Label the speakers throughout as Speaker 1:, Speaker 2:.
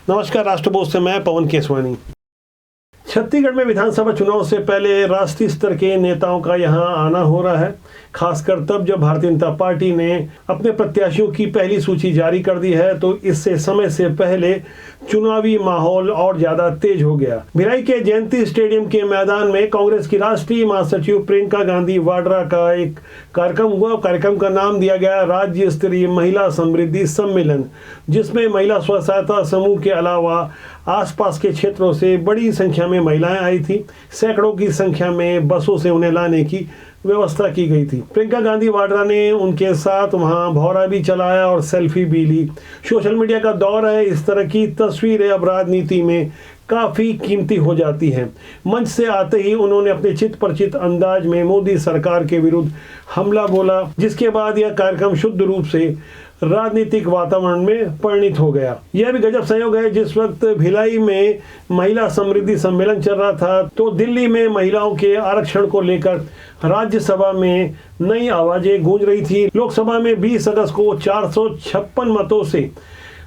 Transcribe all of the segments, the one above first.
Speaker 1: नमस्कार, राष्ट्रबोध से मैं पवन केसवानी। छत्तीसगढ़ में विधानसभा चुनाव से पहले राष्ट्रीय स्तर के नेताओं का यहां आना हो रहा है, खासकर तब जब भारतीय जनता पार्टी ने अपने प्रत्याशियों की पहली सूची जारी कर दी है, तो इससे समय से पहले चुनावी माहौल और ज्यादा तेज हो गया। भिलाई के जयंती स्टेडियम के मैदान में कांग्रेस की राष्ट्रीय महासचिव प्रियंका गांधी वाड्रा का एक कार्यक्रम हुआ। कार्यक्रम का नाम दिया गया राज्य स्तरीय महिला समृद्धि सम्मेलन, जिसमें महिला स्व सहायता समूह के अलावा आसपास के क्षेत्रों से बड़ी संख्या में महिलाएं आई थी। सैकड़ों की संख्या में बसों से उन्हें लाने की व्यवस्था की गई थी। प्रियंका गांधी वाड्रा ने उनके साथ वहां भौरा भी चलाया और सेल्फी भी ली। सोशल मीडिया का दौर है, इस तरह की तस्वीरें अब राजनीति में काफी कीमती हो जाती हैं। मंच से आते ही उन्होंने अपने चित परिचित अंदाज में मोदी सरकार के विरुद्ध हमला बोला, जिसके बाद यह कार्यक्रम शुद्ध रूप से राजनीतिक वातावरण में परिणित हो गया। यह भी गजब संयोग है, जिस वक्त भिलाई में महिला समृद्धि सम्मेलन चल रहा था, तो दिल्ली में महिलाओं के आरक्षण को लेकर राज्यसभा में नई आवाजें गूंज रही थी। लोकसभा में 20 अगस्त को 456 मतों से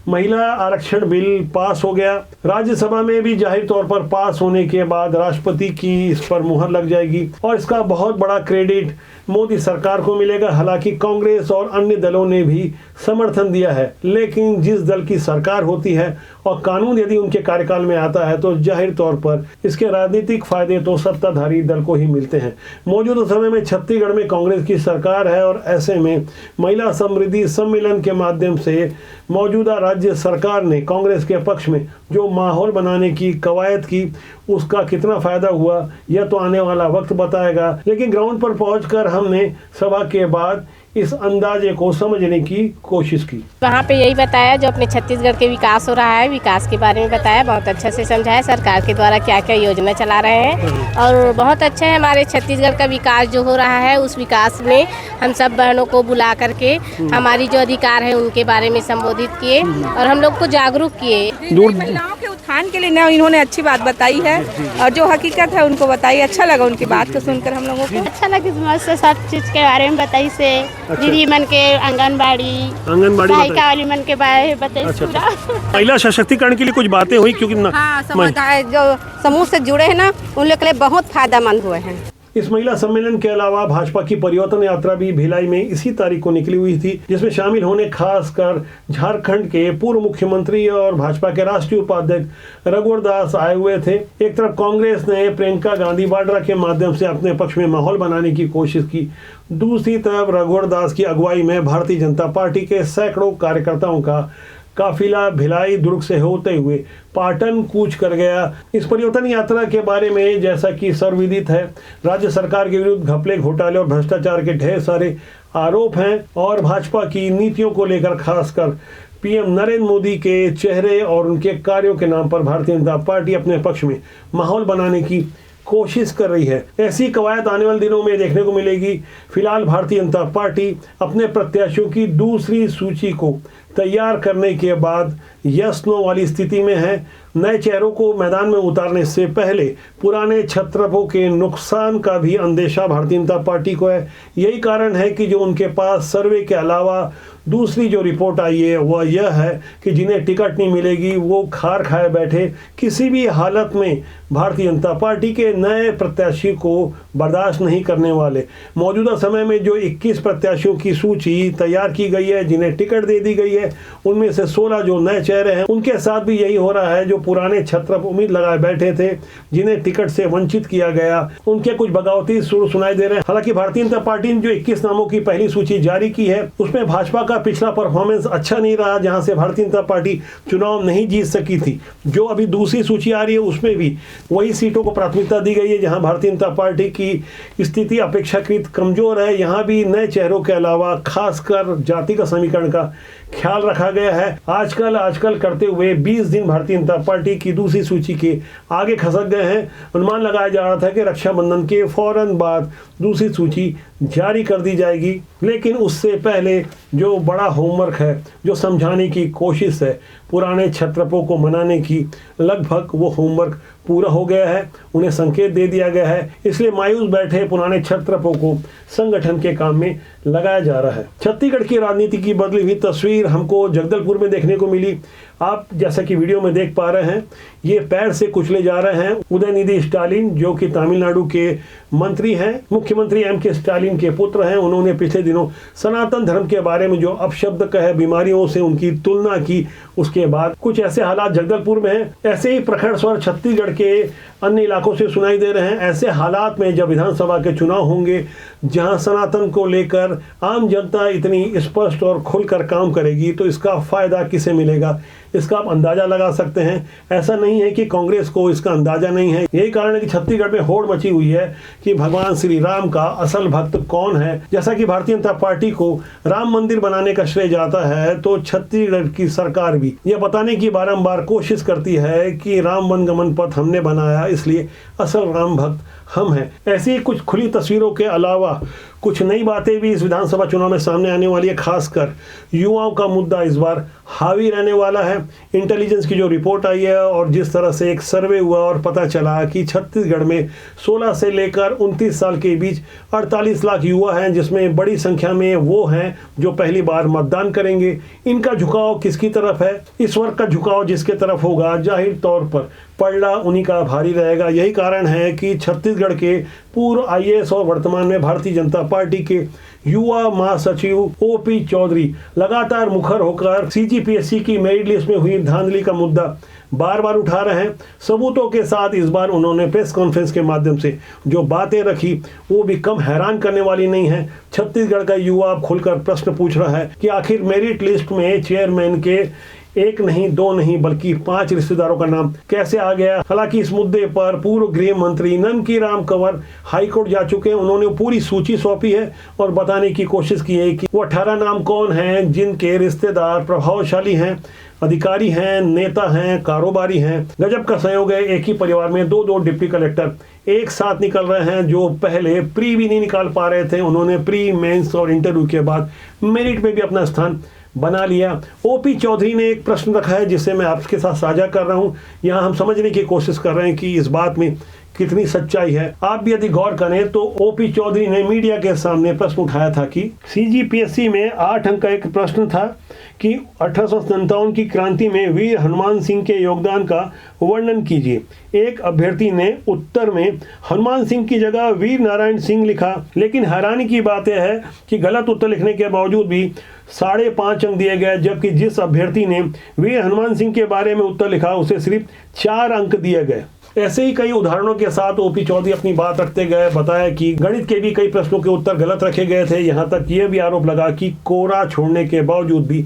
Speaker 1: महिला आरक्षण बिल पास हो गया। राज्यसभा में भी जाहिर तौर पर पास होने के बाद राष्ट्रपति की इस पर मुहर लग जाएगी और इसका बहुत बड़ा क्रेडिट मोदी सरकार को मिलेगा। हालांकि कांग्रेस और अन्य दलों ने भी समर्थन दिया है, लेकिन जिस दल की सरकार होती है और कानून यदि उनके कार्यकाल में आता है, तो जाहिर तौर पर इसके राजनीतिक फायदे तो सत्ताधारी दल को ही मिलते हैं। मौजूदा समय में छत्तीसगढ़ में कांग्रेस की सरकार है और ऐसे में महिला समृद्धि सम्मेलन के माध्यम से मौजूदा राज्य सरकार ने कांग्रेस के पक्ष में जो माहौल बनाने की कवायद की, उसका कितना फायदा हुआ यह तो आने वाला वक्त बताएगा। लेकिन ग्राउंड पर पहुंचकर हमने सभा के बाद इस अंदाजे को समझने की कोशिश की।
Speaker 2: वहाँ पे यही बताया जो अपने छत्तीसगढ़ के विकास हो रहा है, विकास के बारे में बताया, बहुत अच्छे से समझाया सरकार के द्वारा क्या क्या योजना चला रहे हैं और बहुत अच्छा है हमारे छत्तीसगढ़ का विकास जो हो रहा है। उस विकास में हम सब बहनों को बुला करके हमारी जो अधिकार है उनके बारे में संबोधित किए और हम लोग को जागरूक किए।
Speaker 3: महिलाओं के उत्थान के लिए ना इन्होंने अच्छी बात बताई है और जो हकीकत है उनको बताई। अच्छा लगा उनकी बात को सुनकर हम लोगों को।
Speaker 2: अच्छा लगा से सब चीज के बारे में बताई से दीदी मन के आंगनबाड़ी सहायिका वाली मन के बारे में बताई।
Speaker 1: महिला सशक्तिकरण के लिए कुछ बातें हुई, क्योंकि
Speaker 3: समुदाय जो समूह से जुड़े हैं ना उन लोग के लिए बहुत फायदेमंद हुए हैं।
Speaker 1: इस महिला सम्मेलन के अलावा भाजपा की परिवर्तन यात्रा भी भिलाई में इसी तारीख को निकली हुई थी, जिसमें शामिल होने खासकर झारखंड के पूर्व मुख्यमंत्री और भाजपा के राष्ट्रीय उपाध्यक्ष रघुवर दास आए हुए थे। एक तरफ कांग्रेस ने प्रियंका गांधी वाड्रा के माध्यम से अपने पक्ष में माहौल बनाने की कोशिश की, दूसरी तरफ रघुवर दास की अगुवाई में भारतीय जनता पार्टी के सैकड़ों कार्यकर्ताओं का काफिला भिलाई दुर्ग से होते हुए पाटन कूच कर गया। इस परिवर्तन यात्रा के बारे में जैसा कि सर्वविदित है, राज्य सरकार के विरुद्ध घपले, घोटाले और भ्रष्टाचार के ढेर सारे आरोप हैं और भाजपा की नीतियों को लेकर खासकर पीएम नरेंद्र मोदी के चेहरे और उनके कार्यों के नाम पर भारतीय जनता पार्टी अपने पक्ष में माहौल बनाने की कोशिश कर रही है। ऐसी कवायद आने वाले दिनों में देखने को मिलेगी। फिलहाल भारतीय जनता पार्टी अपने प्रत्याशियों की दूसरी सूची को तैयार करने के बाद यस नो वाली स्थिति में है। नए चेहरों को मैदान में उतारने से पहले पुराने छत्रपों के नुकसान का भी अंदेशा भारतीय जनता पार्टी को है। यही कारण है कि जो उनके पास सर्वे के अलावा दूसरी जो रिपोर्ट आई है वह यह है कि जिन्हें टिकट नहीं मिलेगी वो खार खाए बैठे किसी भी हालत में भारतीय जनता पार्टी के नए प्रत्याशी को बर्दाश्त नहीं करने वाले। मौजूदा समय में जो 21 प्रत्याशियों की सूची तैयार की गई है, जिन्हें टिकट दे दी गई है, उनमें से 16 जो नए चेहरे हैं, उनके साथ भी यही हो रहा है। जो पुराने छत्रप उम्मीद लगाए बैठे थे, जिन्हें टिकट से वंचित किया गया, उनके कुछ बगावती सुर सुनाई दे रहे हैं। हालांकि भारतीय जनता पार्टी ने जो 21 नामों की पहली सूची जारी की है, उसमें भाजपा का पिछला परफॉर्मेंस अच्छा नहीं रहा, जहां से भारतीय जनता पार्टी चुनाव नहीं जीत सकी थी। जो अभी दूसरी सूची आ रही है, उसमें भी वही सीटों को प्राथमिकता दी गई है जहां भारतीय जनता पार्टी की स्थिति अपेक्षाकृत कमजोर है। यहां भी नए चेहरों के अलावा खासकर जाति का समीकरण का ख्याल रखा गया है। आजकल करते हुए 20 दिन भारतीय जनता पार्टी की दूसरी सूची के आगे खसक गए हैं। अनुमान लगाया जा रहा था कि रक्षाबंधन के फौरन बाद दूसरी सूची जारी कर दी जाएगी, लेकिन उससे पहले जो बड़ा होमवर्क है, जो समझाने की कोशिश है, पुराने छत्रपों को मनाने की, लगभग वो होमवर्क पूरा हो गया है, उन्हें संकेत दे दिया गया है, इसलिए मायूस बैठे पुराने क्षत्रपों को संगठन के काम में लगाया जा रहा है। छत्तीसगढ़ की राजनीति की बदली हुई तस्वीर हमको जगदलपुर में देखने को मिली। आप जैसा कि वीडियो में देख पा रहे हैं, ये पैर से कुचले जा रहे हैं। उदयनिधि स्टालिन जो कि तमिलनाडु के मंत्री हैं, मुख्यमंत्री M.K. स्टालिन के पुत्र हैं, उन्होंने पिछले दिनों सनातन धर्म के बारे में जो अपशब्द कहे, बीमारियों से उनकी तुलना की, उसके बाद कुछ ऐसे हालात जगदलपुर में हैं। ऐसे ही प्रखर स्वर छत्तीसगढ़ के अन्य इलाकों से सुनाई दे रहे हैं। ऐसे हालात में जब विधानसभा के चुनाव होंगे, जहां सनातन को लेकर आम जनता इतनी स्पष्ट और खुलकर काम करेगी, तो इसका फायदा किसे मिलेगा, इसका आप अंदाजा लगा सकते हैं। ऐसा नहीं है कि कांग्रेस को इसका अंदाजा नहीं है। यही कारण है कि छत्तीसगढ़ में होड़ मची हुई है कि भगवान श्री राम का असल भक्त कौन है। जैसा कि भारतीय जनता पार्टी को राम मंदिर बनाने का श्रेय जाता है, तो छत्तीसगढ़ की सरकार भी यह बताने की बारंबार कोशिश करती है कि राम वनगमन पथ हमने बनाया, इसलिए असल राम भक्त हम हैं। ऐसी कुछ खुली तस्वीरों के अलावा कुछ नई बातें भी इस विधानसभा चुनाव में सामने आने वाली है। खासकर युवाओं का मुद्दा इस बार हावी रहने वाला है। इंटेलिजेंस की जो रिपोर्ट आई है और जिस तरह से एक सर्वे हुआ और पता चला कि छत्तीसगढ़ में 16 से लेकर 29 साल के बीच 48 लाख युवा हैं, जिसमें बड़ी संख्या में वो हैं जो पहली बार मतदान करेंगे। इनका झुकाव किसकी तरफ है? इस वर्ग का झुकाव जिसके तरफ होगा, जाहिर तौर पर पलड़ा उन्हीं का भारी रहेगा। यही कारण है कि छत्तीसगढ़ के पूर्व IAS और वर्तमान में भारतीय जनता पार्टी के युवा महासचिव OP चौधरी लगातार मुखर होकर CGPSC की मेरिट लिस्ट में हुई धांधली का मुद्दा बार बार उठा रहे हैं। सबूतों के साथ इस बार उन्होंने प्रेस कॉन्फ्रेंस के माध्यम से जो बातें रखी, वो भी कम हैरान करने वाली नहीं है। छत्तीसगढ़ का युवा अब खुलकर प्रश्न पूछ रहा है कि आखिर मेरिट लिस्ट में चेयरमैन के 1 नहीं 2 नहीं बल्कि 5 रिश्तेदारों का नाम कैसे आ गया। हालांकि इस मुद्दे पर पूर्व गृह मंत्री ननकीराम कंवर हाईकोर्ट जा चुके हैं। उन्होंने पूरी सूची सौंपी है और बताने की कोशिश की है कि वो 18 नाम कौन हैं जिनके रिश्तेदार प्रभावशाली हैं, अधिकारी हैं, नेता हैं, कारोबारी हैं। गजब का संयोग है, एक ही परिवार में 2 डिप्टी कलेक्टर एक साथ निकल रहे हैं, जो पहले प्री भी नहीं निकाल पा रहे थे। उन्होंने प्री, मेंस और इंटरव्यू के बाद मेरिट में भी अपना स्थान बना लिया। OP चौधरी ने एक प्रश्न रखा है जिसे मैं आपके साथ साझा कर रहा हूं। यहाँ हम समझने की कोशिश कर रहे हैं कि इस बात में कितनी सच्चाई है। आप भी यदि गौर करें तो OP चौधरी ने मीडिया के सामने प्रश्न उठाया था कि CGPSC में 8 अंक का एक प्रश्न था कि 1857 की क्रांति में वीर हनुमान सिंह के योगदान का वर्णन कीजिए। एक अभ्यर्थी ने उत्तर में हनुमान सिंह की जगह वीर नारायण सिंह लिखा, लेकिन हैरानी की बात यह है कि गलत उत्तर लिखने के बावजूद भी 5.5 अंक दिए गए, जबकि जिस अभ्यर्थी ने वीर हनुमान सिंह के बारे में उत्तर लिखा उसे सिर्फ 4 अंक दिए गए। ऐसे ही कई उदाहरणों के साथ OP चौधरी अपनी बात रखते गए। बताया कि गणित के भी कई प्रश्नों के उत्तर गलत रखे गए थे। यहाँ तक यह भी आरोप लगा कि कोरा छोड़ने के बावजूद भी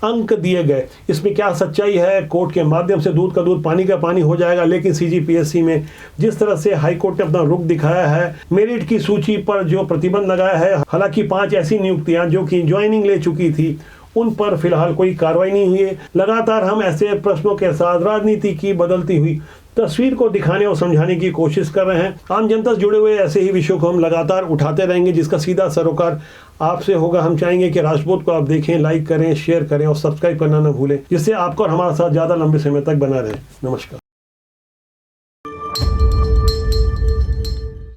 Speaker 1: अंक दिए गए। इसमें क्या सच्चाई है? कोर्ट के माध्यम से दूध का दूध पानी का पानी हो जाएगा, लेकिन CGPSC में जिस तरह से हाईकोर्ट ने अपना रुख दिखाया है, मेरिट की सूची पर जो प्रतिबंध लगाया है, हालांकि 5 ऐसी नियुक्तियां जो कि ज्वाइनिंग ले चुकी थी, उन पर फिलहाल कोई कार्रवाई नहीं हुई है। लगातार हम ऐसे प्रश्नों के साथ राजनीति की बदलती हुई तस्वीर को दिखाने और समझाने की कोशिश कर रहे हैं। आम जनता से जुड़े हुए ऐसे ही विषयों को हम लगातार उठाते रहेंगे, जिसका सीधा सरोकार आपसे होगा। हम चाहेंगे कि राजपूत को आप देखें, लाइक करें, शेयर करें और सब्सक्राइब करना न भूलें, जिससे आपको और हमारा साथ ज़्यादा लंबे समय तक बना रहे। नमस्कार।